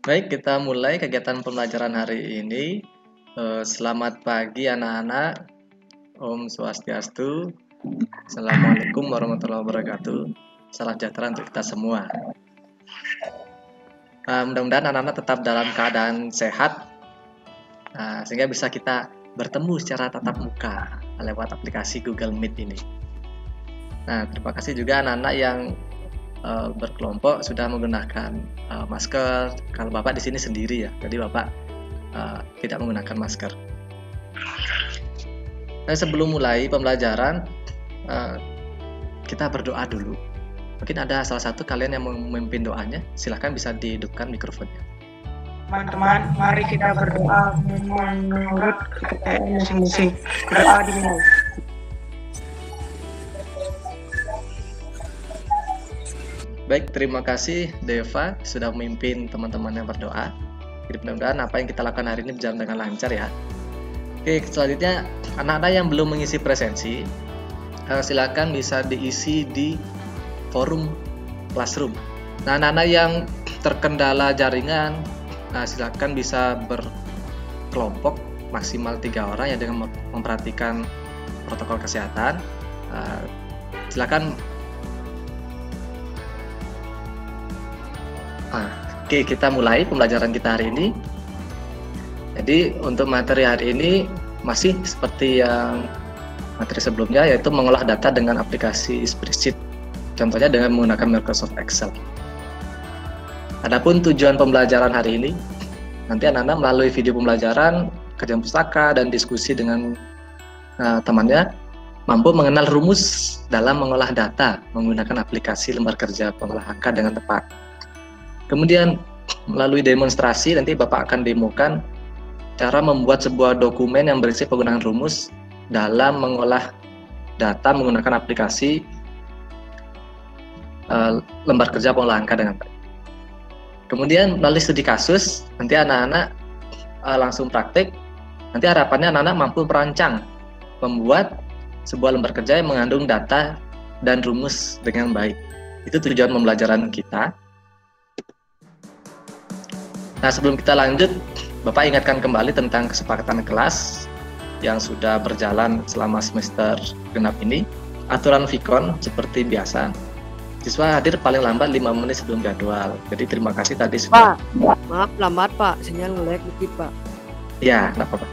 Baik, kita mulai kegiatan pembelajaran hari ini. Selamat pagi anak-anak. Om Swastiastu. Assalamualaikum warahmatullahi wabarakatuh. Salam sejahtera untuk kita semua. Mudah-mudahan anak-anak tetap dalam keadaan sehat, sehingga bisa kita bertemu secara tatap muka lewat aplikasi Google Meet ini. Nah, terima kasih juga anak-anak yang berkelompok sudah menggunakan masker. Kalau Bapak di sini sendiri ya, jadi Bapak tidak menggunakan masker. Nah, sebelum mulai pembelajaran, kita berdoa dulu. Mungkin ada salah satu kalian yang memimpin doanya. Silahkan bisa dihidupkan mikrofonnya. Teman-teman, mari kita berdoa menurut kepercayaan masing-masing. Berdoa dimulai. Baik, terima kasih Deva sudah memimpin teman-teman yang berdoa. Jadi mudah-mudahan apa yang kita lakukan hari ini berjalan dengan lancar ya. Oke, selanjutnya anak-anak yang belum mengisi presensi, silakan bisa diisi di forum Classroom. Nah, anak-anak yang terkendala jaringan, silakan bisa berkelompok maksimal 3 orang ya dengan memperhatikan protokol kesehatan. Silakan. Oke, kita mulai pembelajaran kita hari ini. Jadi untuk materi hari ini masih seperti yang materi sebelumnya, yaitu mengolah data dengan aplikasi spreadsheet. Contohnya dengan menggunakan Microsoft Excel. Adapun tujuan pembelajaran hari ini, nanti anak-anak melalui video pembelajaran, kajian pustaka, dan diskusi dengan temannya, mampu mengenal rumus dalam mengolah data menggunakan aplikasi lembar kerja pengolah angka dengan tepat. Kemudian melalui demonstrasi nanti Bapak akan demokan cara membuat sebuah dokumen yang berisi penggunaan rumus dalam mengolah data menggunakan aplikasi lembar kerja pengolah angka dengan baik. Kemudian melalui studi kasus nanti anak-anak langsung praktik. Nanti harapannya anak-anak mampu merancang membuat sebuah lembar kerja yang mengandung data dan rumus dengan baik. Itu tujuan pembelajaran kita. Nah, sebelum kita lanjut, Bapak ingatkan kembali tentang kesepakatan kelas yang sudah berjalan selama semester genap ini. Aturan Vkon seperti biasa, siswa hadir paling lambat 5 menit sebelum jadwal. Jadi terima kasih tadi sudah. Pak, maaf lambat Pak, sinyal nge-lag dikit Pak. Ya, nggak apa-apa.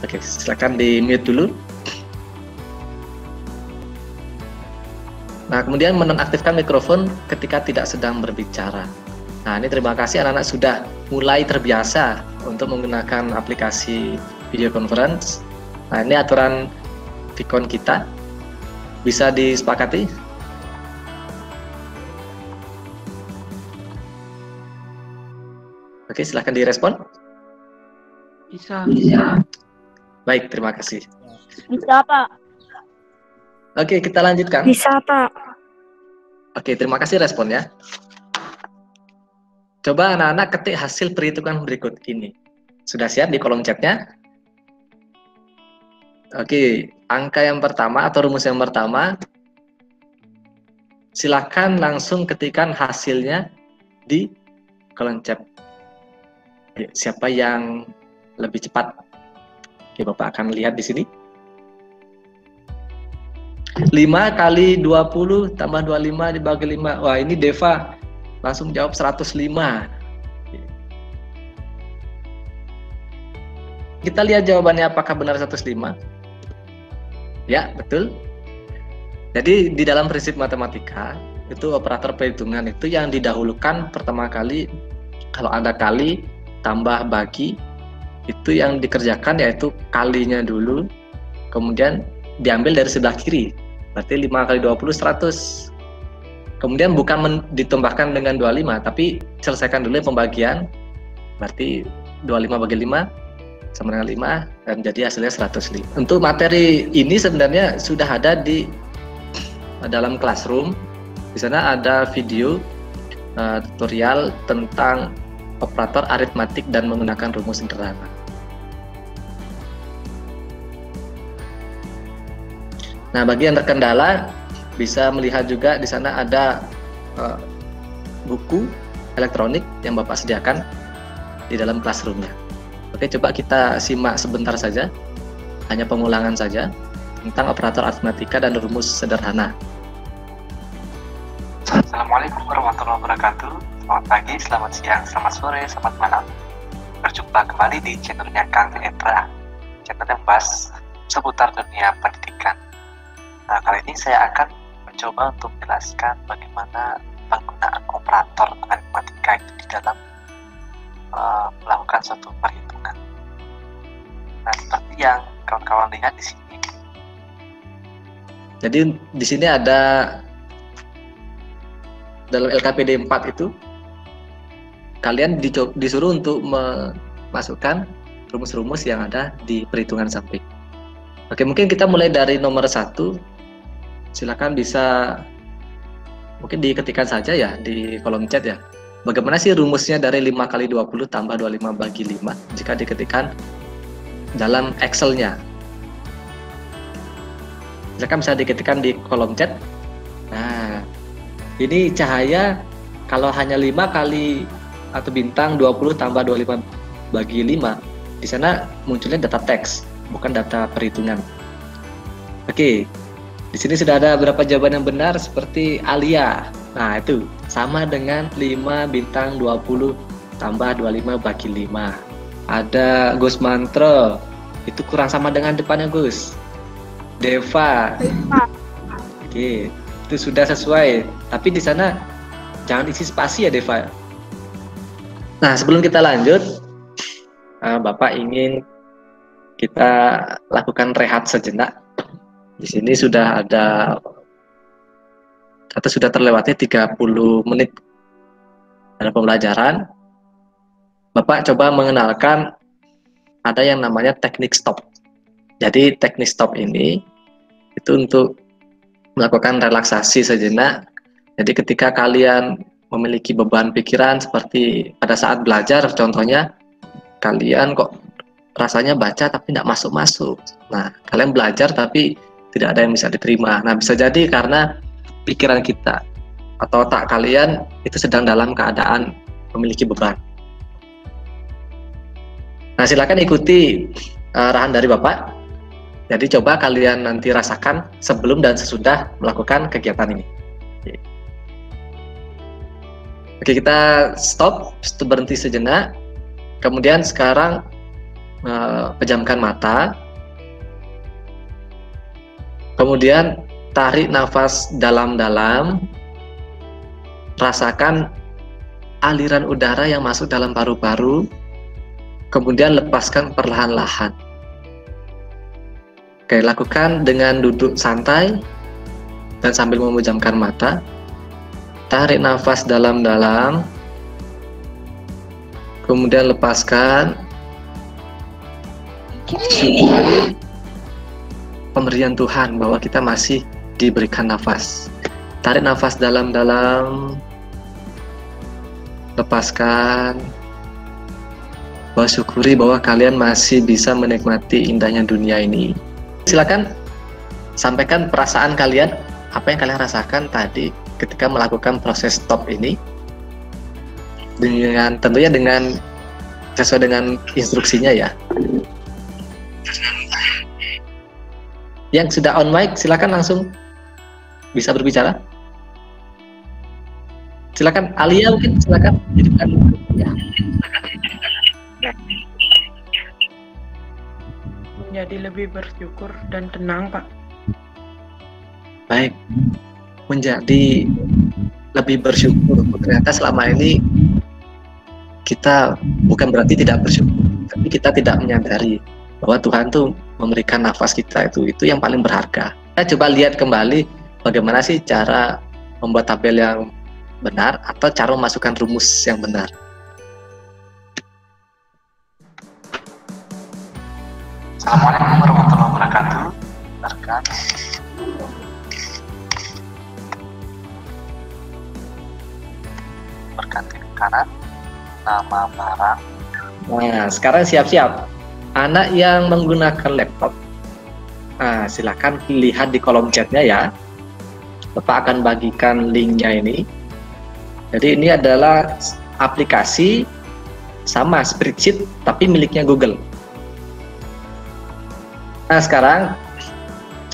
Oke, silakan di mute dulu. Nah, kemudian menonaktifkan mikrofon ketika tidak sedang berbicara. Nah, ini terima kasih anak-anak sudah mulai terbiasa untuk menggunakan aplikasi video conference. Nah, ini aturan Vkon kita. Bisa disepakati? Oke, silahkan direspon. Bisa. Baik, terima kasih. Bisa, Pak. Oke, kita lanjutkan. Bisa, Pak. Oke, terima kasih responnya. Coba anak-anak ketik hasil perhitungan berikut ini. Sudah siap di kolom chatnya? Oke, angka yang pertama atau rumus yang pertama, silakan langsung ketikkan hasilnya di kolom chat. Siapa yang lebih cepat? Oke, Bapak akan lihat di sini. 5 kali 20 tambah 25 dibagi 5. Wah, ini Deva langsung jawab 105. Kita lihat jawabannya apakah benar 105. Ya, betul. Jadi di dalam prinsip matematika itu operator perhitungan itu yang didahulukan pertama kali kalau ada kali tambah bagi itu yang dikerjakan yaitu kalinya dulu, kemudian diambil dari sebelah kiri. Berarti 5 kali 20 100. Kemudian bukan ditambahkan dengan 25, tapi selesaikan dulu pembagian. Berarti 25 bagi 5 sama dengan 5, dan jadi hasilnya 105. Untuk materi ini sebenarnya sudah ada di dalam Classroom. Di sana ada video tutorial tentang operator aritmatik dan menggunakan rumus sederhana. Nah, bagi yang terkendala bisa melihat juga di sana ada buku elektronik yang Bapak sediakan. di dalam classroomnya. Oke, coba kita simak sebentar saja, hanya pengulangan saja tentang operator aritmatika dan rumus sederhana. Assalamualaikum warahmatullahi wabarakatuh. Selamat pagi, selamat siang, selamat sore, selamat malam. Berjumpa kembali di channelnya Kang Endra, channel yang bahas seputar dunia pendidikan. Nah, kali ini saya akan mencoba untuk menjelaskan bagaimana penggunaan operator aritmatika itu di dalam melakukan suatu perhitungan. Nah, seperti yang kawan-kawan lihat di sini. Jadi di sini ada dalam LKPD 4 itu kalian disuruh untuk memasukkan rumus-rumus yang ada di perhitungan samping. Oke, mungkin kita mulai dari nomor 1. Silakan bisa mungkin diketikkan saja ya di kolom chat ya. Bagaimana sih rumusnya dari 5 kali 20 tambah 25 bagi 5 jika diketikkan dalam Excel-nya. Silakan bisa diketikkan di kolom chat. Nah, ini cahaya kalau hanya 5 kali atau bintang 20 tambah 25 bagi 5, di sana munculnya data teks, bukan data perhitungan. Oke, di sini sudah ada beberapa jawaban yang benar seperti Alia. Nah, itu sama dengan 5 bintang 20 tambah 25 bagi 5. Ada Gus Mantro, itu kurang sama dengan depannya Gus. Deva. Oke, itu sudah sesuai. Tapi di sana jangan isi spasi ya Deva. Nah, sebelum kita lanjut, Bapak ingin kita lakukan rehat sejenak. Di sini sudah ada atau sudah terlewati 30 menit dalam pembelajaran. Bapak coba mengenalkan ada yang namanya teknik stop. Jadi teknik stop ini itu untuk melakukan relaksasi sejenak. Jadi ketika kalian memiliki beban pikiran seperti pada saat belajar, contohnya kalian kok rasanya baca tapi tidak masuk-masuk. Nah, kalian belajar tapi tidak ada yang bisa diterima. Nah, bisa jadi karena pikiran kita atau otak kalian itu sedang dalam keadaan memiliki beban. Nah, silakan ikuti arahan dari Bapak. Jadi coba kalian nanti rasakan sebelum dan sesudah melakukan kegiatan ini. Oke, kita stop, berhenti sejenak. Kemudian sekarang pejamkan mata. Kemudian tarik nafas dalam-dalam. Rasakan aliran udara yang masuk dalam paru-paru. Kemudian lepaskan perlahan-lahan. Oke, lakukan dengan duduk santai dan sambil memejamkan mata. Tarik nafas dalam-dalam. Kemudian lepaskan. Syukuri pemberian Tuhan bahwa kita masih diberikan nafas. Tarik nafas dalam-dalam. Lepaskan. Syukuri bahwa kalian masih bisa menikmati indahnya dunia ini. Silakan sampaikan perasaan kalian, apa yang kalian rasakan tadi ketika melakukan proses stop ini. Dengan tentunya dengan sesuai dengan instruksinya ya. Yang sudah on mic silakan langsung bisa berbicara. Silakan Alia, mungkin silakan hidupkan ya. Menjadi lebih bersyukur dan tenang, Pak. Baik, menjadi lebih bersyukur. Ternyata selama ini kita bukan berarti tidak bersyukur, tapi kita tidak menyadari bahwa Tuhan tuh memberikan nafas kita itu yang paling berharga. Kita coba lihat kembali bagaimana sih cara membuat tabel yang benar atau cara memasukkan rumus yang benar. Assalamualaikum warahmatullahi wabarakatuh. Berganti ke kanan, nama barang. Nah, sekarang siap-siap. Anak yang menggunakan laptop, nah, silakan lihat di kolom chatnya ya. Bapak akan bagikan linknya ini. Jadi ini adalah aplikasi sama spreadsheet tapi miliknya Google. Nah sekarang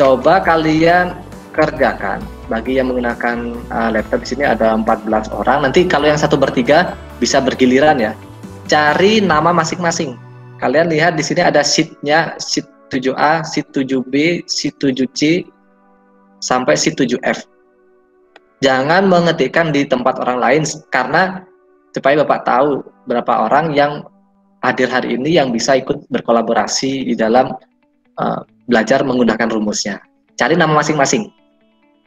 coba kalian kerjakan. Bagi yang menggunakan laptop di sini ada 14 orang. Nanti kalau yang 1/3 bisa bergiliran ya. Cari nama masing-masing. Kalian lihat di sini ada sheet-nya, sheet 7A, sheet 7B, sheet 7C sampai sheet 7F. Jangan mengetikkan di tempat orang lain karena supaya Bapak tahu berapa orang yang hadir hari ini yang bisa ikut berkolaborasi di dalam belajar menggunakan rumusnya. Cari nama masing-masing.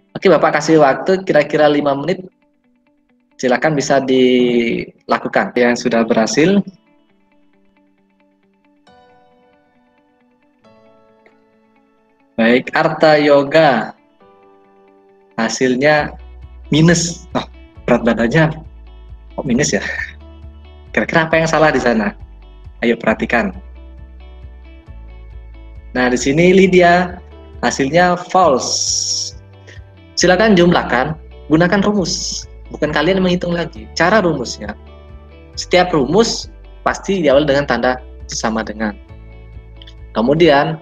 Oke, Bapak kasih waktu kira-kira 5 menit. Silakan bisa dilakukan. Yang sudah berhasil. Baik, Arta Yoga. Hasilnya minus. Oh, berat badannya kok minus ya? Kira-kira apa yang salah di sana? Ayo perhatikan. Nah, di sini Lydia hasilnya false. Silakan jumlahkan, gunakan rumus. Bukan kalian menghitung lagi. Cara rumusnya. Setiap rumus pasti diawali dengan tanda sama dengan. Kemudian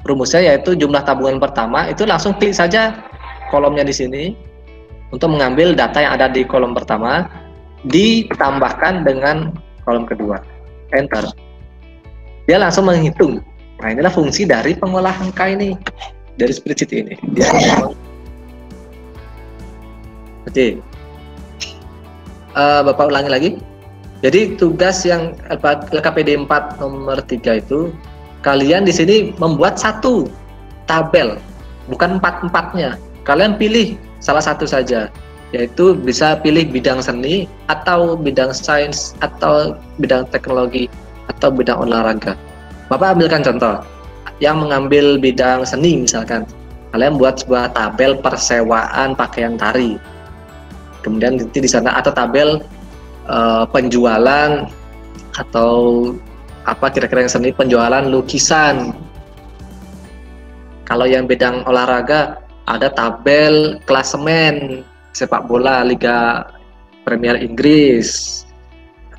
rumusnya yaitu jumlah tabungan pertama, itu langsung klik saja kolomnya di sini untuk mengambil data yang ada di kolom pertama, ditambahkan dengan kolom kedua. Enter. Dia langsung menghitung. Nah, inilah fungsi dari pengolah angka ini, dari spreadsheet ini. Dia Oke, Bapak ulangi lagi. Jadi tugas yang LKPD 4 nomor 3 itu, kalian di sini membuat satu tabel, bukan 4-4-nya. Kalian pilih salah satu saja, yaitu bisa pilih bidang seni, atau bidang sains, atau bidang teknologi, atau bidang olahraga. Bapak ambilkan contoh, yang mengambil bidang seni misalkan, kalian buat sebuah tabel persewaan pakaian tari. Kemudian nanti di sana atau tabel penjualan atau apa kira-kira yang seni, penjualan lukisan. Kalau yang bidang olahraga ada tabel klasemen sepak bola Liga Premier Inggris.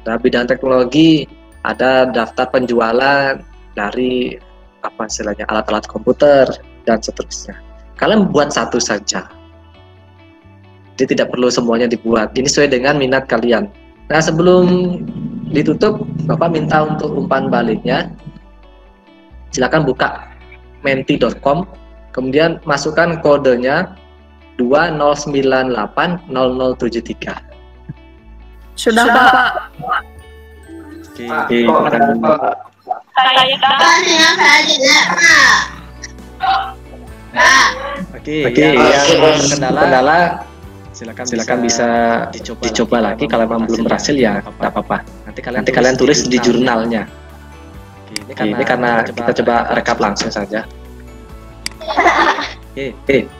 Ada bidang teknologi, ada daftar penjualan dari apa istilahnya alat-alat komputer dan seterusnya. Kalian buat satu saja. Jadi tidak perlu semuanya dibuat. Ini sesuai dengan minat kalian. Nah, sebelum ditutup, Bapak minta untuk umpan baliknya. Silakan buka menti.com, kemudian masukkan kodenya 20980073. Sudah, Pak. Oke, Oke, yang kendala silakan bisa dicoba lagi. Kalau memang belum berhasil ya tidak apa-apa. Nanti kalian tulis di jurnalnya. Ini karena kita coba rekap langsung saja. Oke.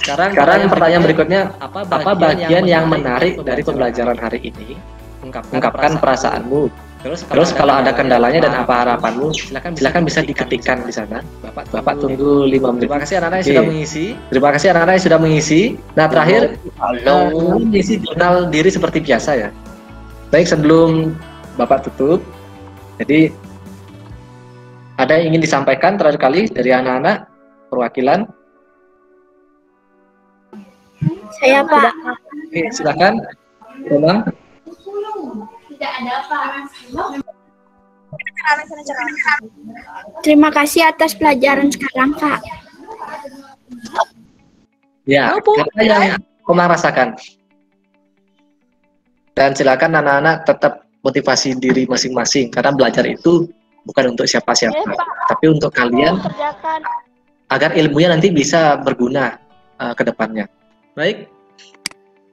Sekarang pertanyaan berikutnya, apa bagian yang menarik dari pembelajaran hari ini? Ungkapkan perasaanmu. Terus kalau ada kendalanya dan apa harapanmu, silakan bisa diketikkan di sana. Bapak tunggu 5 menit. Terima kasih anak-anak yang sudah mengisi. Terima kasih anak-anak yang sudah mengisi. Nah, terakhir mengisi jurnal diri seperti biasa ya. Baik, sebelum Bapak tutup, jadi ada yang ingin disampaikan terakhir kali dari anak-anak perwakilan? Saya, Pak. Oke, silakan. Tolong. Terima kasih atas pelajaran sekarang, Pak. Ya, apa yang Komang rasakan. Dan silakan anak-anak tetap motivasi diri masing-masing, karena belajar itu bukan untuk siapa-siapa, tapi untuk kalian, agar ilmunya nanti bisa berguna ke depannya. Baik.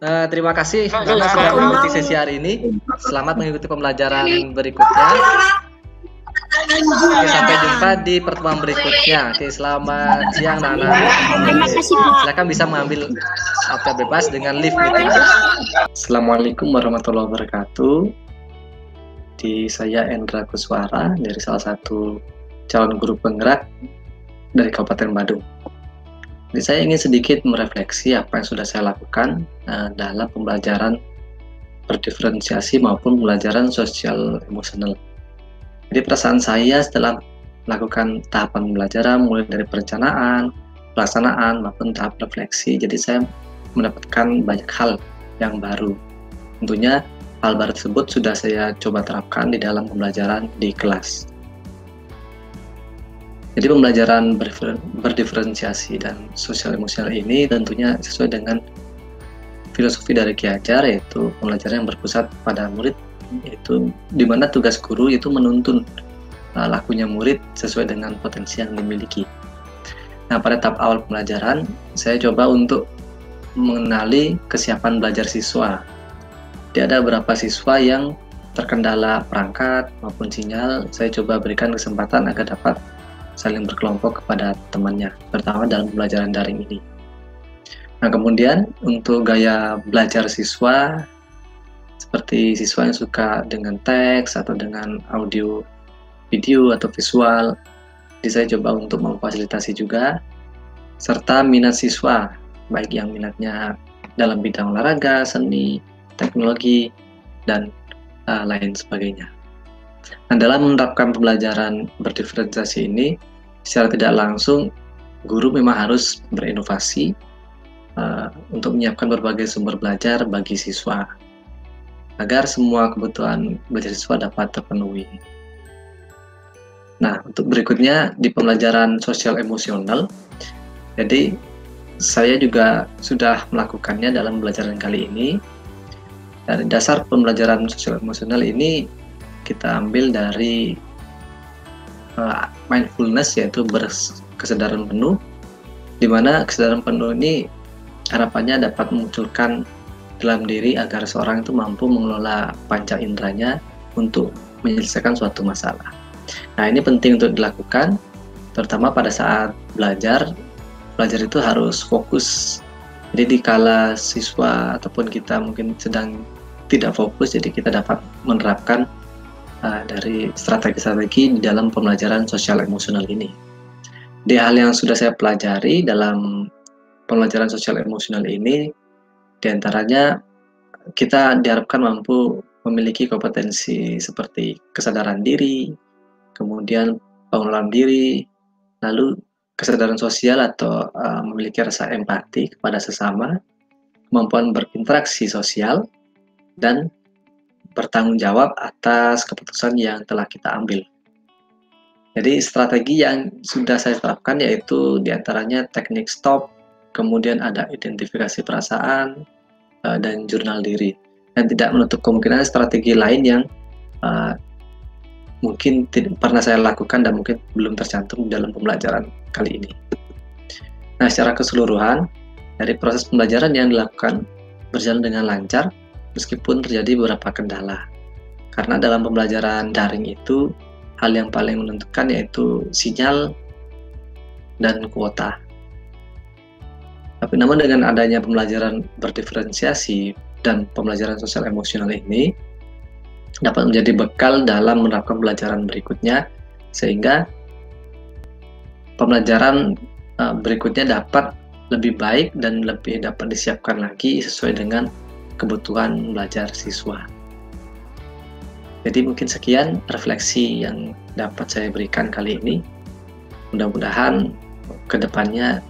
Terima kasih karena sudah mengikuti sesi hari ini. Selamat mengikuti pembelajaran berikutnya. Oke, sampai jumpa di pertemuan berikutnya. Oke, selamat siang Nana. Silakan bisa mengambil akta bebas dengan live meeting. Assalamualaikum warahmatullahi wabarakatuh. Saya Endra Kuswara dari salah satu calon guru penggerak dari Kabupaten Badung. Jadi saya ingin sedikit merefleksi apa yang sudah saya lakukan dalam pembelajaran berdiferensiasi maupun pembelajaran sosial emosional. Jadi perasaan saya setelah melakukan tahapan pembelajaran mulai dari perencanaan, pelaksanaan maupun tahap refleksi, jadi saya mendapatkan banyak hal yang baru. Tentunya hal baru tersebut sudah saya coba terapkan di dalam pembelajaran di kelas. Jadi pembelajaran berdiferensiasi dan sosial emosional ini tentunya sesuai dengan filosofi dari Ki Hajar, yaitu pembelajaran yang berpusat pada murid, yaitu di mana tugas guru itu menuntun lakunya murid sesuai dengan potensi yang dimiliki. Nah, pada tahap awal pembelajaran, saya coba untuk mengenali kesiapan belajar siswa. Jadi ada beberapa siswa yang terkendala perangkat maupun sinyal, saya coba berikan kesempatan agar dapat saling berkelompok kepada temannya, terutama dalam pembelajaran daring ini. Nah, kemudian untuk gaya belajar siswa, seperti siswa yang suka dengan teks atau dengan audio, video atau visual, jadi saya coba untuk memfasilitasi juga, serta minat siswa, baik yang minatnya dalam bidang olahraga, seni, teknologi, dan lain sebagainya. Nah, dalam menerapkan pembelajaran berdiferensiasi ini, secara tidak langsung, guru memang harus berinovasi untuk menyiapkan berbagai sumber belajar bagi siswa, agar semua kebutuhan belajar siswa dapat terpenuhi. Nah, untuk berikutnya di pembelajaran sosial emosional, jadi saya juga sudah melakukannya dalam pembelajaran kali ini. Dari dasar pembelajaran sosial emosional ini kita ambil dari mindfulness, yaitu berkesadaran penuh, di mana kesadaran penuh ini harapannya dapat memunculkan dalam diri agar seorang itu mampu mengelola panca inderanya untuk menyelesaikan suatu masalah. Nah, ini penting untuk dilakukan, terutama pada saat belajar itu harus fokus. Jadi dikala siswa ataupun kita mungkin sedang tidak fokus, jadi kita dapat menerapkan dari strategi-strategi di dalam pembelajaran sosial emosional ini. Di hal yang sudah saya pelajari dalam pembelajaran sosial emosional ini, diantaranya kita diharapkan mampu memiliki kompetensi seperti kesadaran diri, kemudian pengenalan diri, lalu kesadaran sosial atau memiliki rasa empati kepada sesama, kemampuan berinteraksi sosial, dan bertanggung jawab atas keputusan yang telah kita ambil. Jadi strategi yang sudah saya terapkan yaitu diantaranya teknik stop, kemudian ada identifikasi perasaan, dan jurnal diri. Dan tidak menutup kemungkinan strategi lain yang mungkin pernah saya lakukan dan mungkin belum tercantum dalam pembelajaran kali ini. Nah, secara keseluruhan, dari proses pembelajaran yang dilakukan berjalan dengan lancar, meskipun terjadi beberapa kendala. Karena dalam pembelajaran daring itu, hal yang paling menentukan yaitu sinyal dan kuota. Tapi namun dengan adanya pembelajaran berdiferensiasi dan pembelajaran sosial emosional ini, dapat menjadi bekal dalam menerapkan pembelajaran berikutnya, sehingga pembelajaran berikutnya dapat lebih baik dan lebih dapat disiapkan lagi sesuai dengan kebutuhan belajar siswa. Jadi mungkin sekian refleksi yang dapat saya berikan kali ini. Mudah-mudahan ke depannya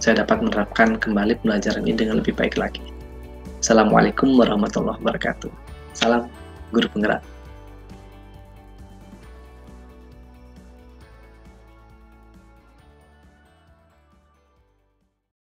saya dapat menerapkan kembali pembelajaran ini dengan lebih baik lagi. Assalamualaikum warahmatullahi wabarakatuh. Salam Guru Penggerak.